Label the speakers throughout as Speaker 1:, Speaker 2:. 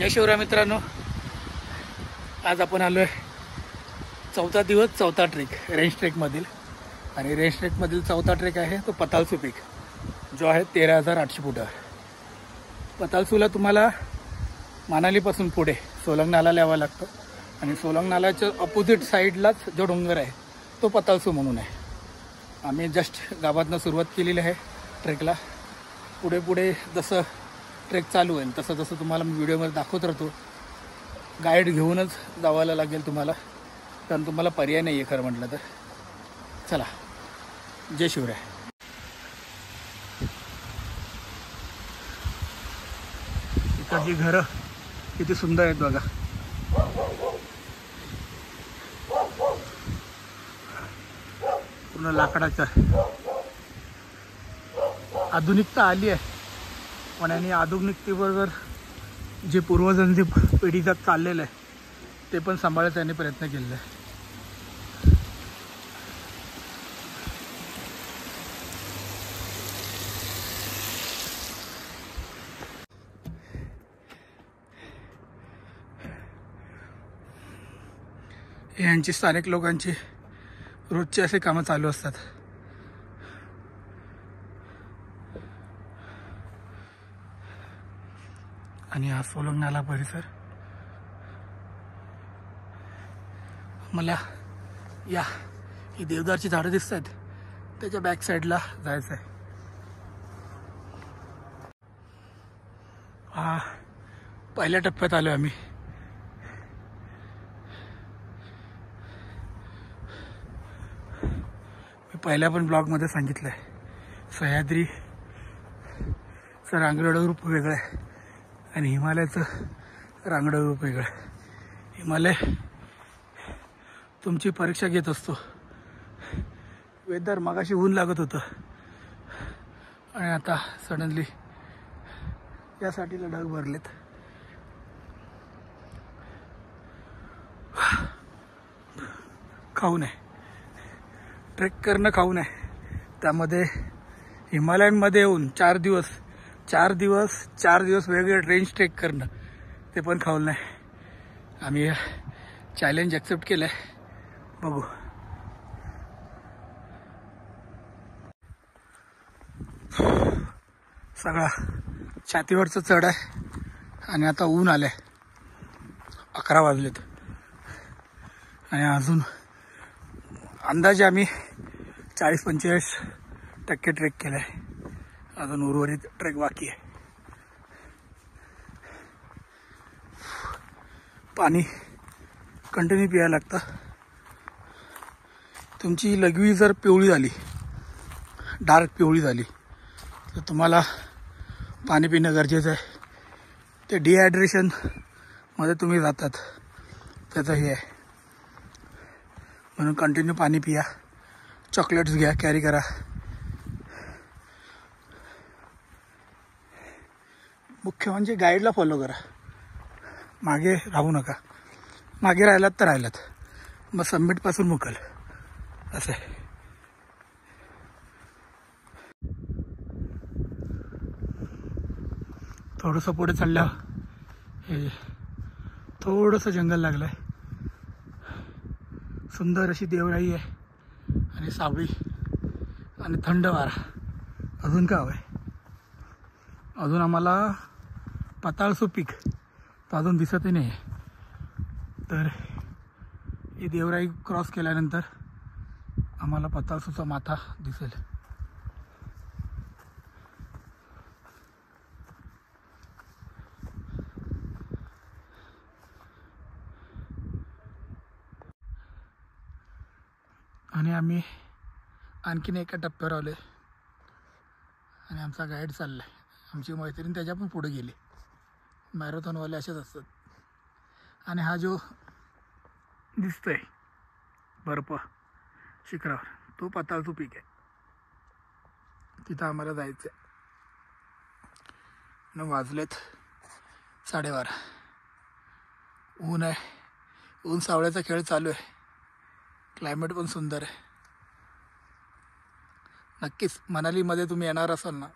Speaker 1: जय शिवराय मित्रांनो, आज आपण आलो आहे चौथा दिवस चौथा ट्रेक रेंज ट्रेकमधील. आणि रेंज ट्रेकमधील चौथा ट्रेक आहे तो पतालसू पीक, जो आहे 13,800 फुटावर. पतालसूला तुम्हाला मनालीपासून पुढे सोलंग नाला यावं लागतं आणि सोलंग नाल्याच्या अपोजिट साईडलाच जो डोंगर आहे तो पतालसू म्हणून आहे. आम्ही जस्ट गावातनं सुरुवात केलेली आहे ट्रेकला. पुढे पुढे जसं ट्रेक चालू होईल तसं तसं तुम्हाला मी व्हिडिओमध्ये दाखवत राहतो. गाईड घेऊनच जावायला लागेल तुम्हाला, कारण तुम्हाला पर्याय नाही आहे खरं म्हटलं तर. चला, जय शिवराय. इकडची घरं किती सुंदर आहेत बघा. पूर्ण लाकडाचं. आधुनिकता आली आहे, पण आणि आधुनिकतेबरोबर जे पूर्वजांची पिढीजात चाललेलं आहे ते पण सांभाळायचा त्यांनी प्रयत्न केलेला आहे. यांची स्थानिक लोकांची रोजचे असे कामं चालू असतात. आणि हा सोलंग नाला परिसर. मला ही देवदारची झाडं दिसत आहेत, त्याच्या बॅक साईडला जायचं आहे. हा पहिल्या टप्प्यात आलो आम्ही. मी पहिल्या पण ब्लॉगमध्ये सांगितलं आहे, सह्याद्रीचं रांगडं रूप वेगळं आहे आणि हिमालयाचं रांगडं रूप वेगळं आहे. हिमालय तुमची परीक्षा घेत असतो. वेदर मगाशी ऊन लागत होतं आणि आता सडनली या साठीला ढग भरलेत. खाऊ नये, ट्रेक करणं खाऊ नये. त्यामध्ये हिमालयांमध्ये येऊन 4 दिवस वेगळे रेंज ट्रेक करणं ते पण खाऊ नये. आम्ही चॅलेंज ॲक्सेप्ट केलं आहे. बघू. सगळा छातीवरचं चढ आहे आणि आता ऊन आलं आहे. 11 वाजलेत आणि अजून अंदाजे आम्ही 40-45% ट्रेक केलं आहे. अजून उर्वरित ट्रेक बाकी आहे. पाणी कंटिन्यू प्यायला लागतं. तुमची लघवी जर पिवळी झाली, डार्क पिवळी झाली, तर तुम्हाला पाणी पिणं गरजेचं आहे. ते डिहायड्रेशनमध्ये तुम्ही जातात, त्याचं हे आहे. म्हणून कंटिन्यू पाणी पिया. चॉकलेट्स घ्या, कॅरी करा. मुख्य म्हणजे गाईडला फॉलो करा. मागे राहू नका. मागे राहिलात तर राहिलात, मग सबमिटपासून मुकल असं आहे. थोडंसं पुढे चाललं हे थोडंसं जंगल लागलं आहे. सुंदर अशी देवराई आहे आणि सावळी आणि थंड वारा. अजून काय हवं आहे? अजून आम्हाला पताळसू पीक तो अजून दिसतही नाही आहे. तर ही देवराई क्रॉस केल्यानंतर आम्हाला पताळसूचा माथा दिसेल. आणि आम्ही आणखीन एका टप्प्यावर आलो आहे आणि आमचा गाईड चालला आहे. आमची मैत्रीण त्याच्या पण पुढे गेली. मॅरेथॉनवाले असेच असतात. आणि हा जो दिसतोय बर्फ शिखरावर, तो पताळसू पीक आहे. तिथं आम्हाला जायचं आहे. न वाजलेत 12:30. ऊन आहे. ऊन सावळ्याचा खेळ चालू आहे. क्लायमेट पण सुंदर आहे. नक्कीच मनालीमध्ये तुम्ही येणार असाल ना,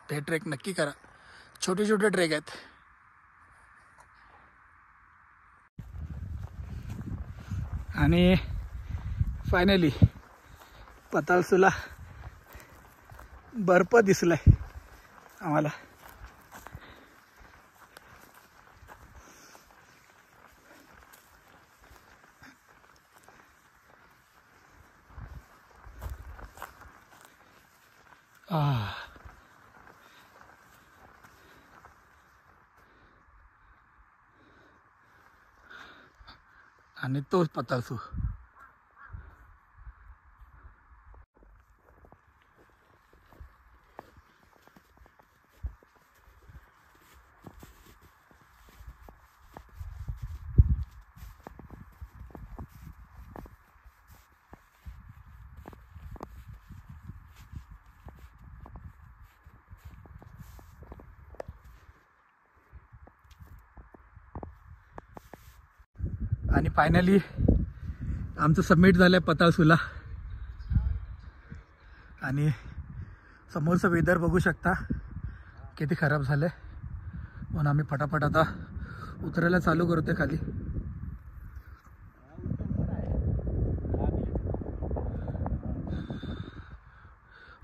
Speaker 1: हे ट्रेक नक्की करा. छोटे छोटे ट्रेक आहेत. आणि फायनली पतालसूला बर्फ दिसलाय आम्हाला. आणि तोच पतालसू. आणि फायनली आमचं सबमिट झालं आहे पतालसूला. आणि समोरचं वेदर बघू शकता किती खराब झालं आहे, म्हणून आम्ही फटाफट आता उतरायला चालू करतोय खाली.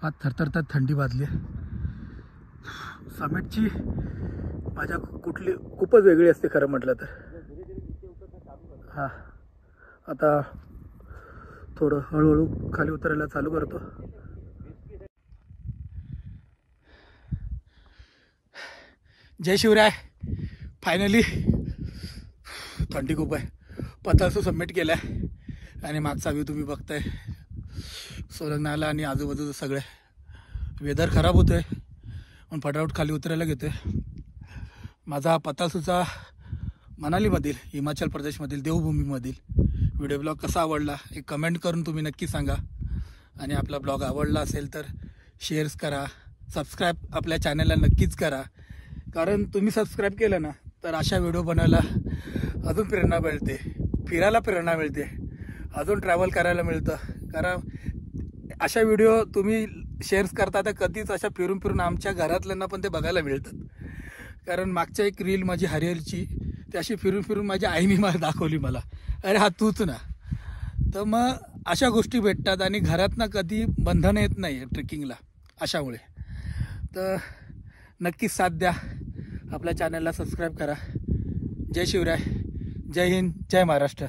Speaker 1: आज थरथर थंडी वाजली आहे. समिटची माझ्या खूपच वेगळी असते खरं म्हटलं तर. हां, आता थोडं हळूहळू खाली उतरायला चालू करतो. जय शिवराय. फायनली थंडी खूप आहे. पतालसू सबमिट केला आहे आणि मागचा व्ह्यू तुम्ही बघताय. सोलंगनाला आणि आजूबाजूचं सगळे वेदर खराब होतं आहे, पण फटाफट खाली उतरायला घेतो आहे. माझा पतालसूचा मनालीमधील, हिमाचल प्रदेशमधील देवभूमीमधील व्हिडिओ ब्लॉग कसा आवडला एक कमेंट करून तुम्ही नक्की सांगा. आणि आपला ब्लॉग आवडला असेल तर शेअर्स करा, सबस्क्राईब आपल्या चॅनलला नक्कीच करा. कारण तुम्ही सबस्क्राईब केलं ना तर अशा व्हिडिओ बनवायला अजून प्रेरणा मिळते, फिरायला प्रेरणा मिळते, अजून ट्रॅव्हल करायला मिळतं. कारण अशा व्हिडिओ तुम्ही शेअर्स करता तर कधीच अशा फिरून फिरून आमच्या घरातल्यांना पण ते बघायला मिळतात. कारण मागच्या एक रील माझी हरिहरची, ती अशी फिरून फिरून माझ्या आईने मला दाखवली, मला अरे हा तूच ना. तर मग अशा गोष्टी भेटतात आणि घरातनं कधी बंधनं येत नाही ट्रेकिंगला अशामुळे. तर नक्कीच साथ द्या, आपल्या चॅनलला सबस्क्राईब करा. जय शिवराय, जय हिंद, जय महाराष्ट्र.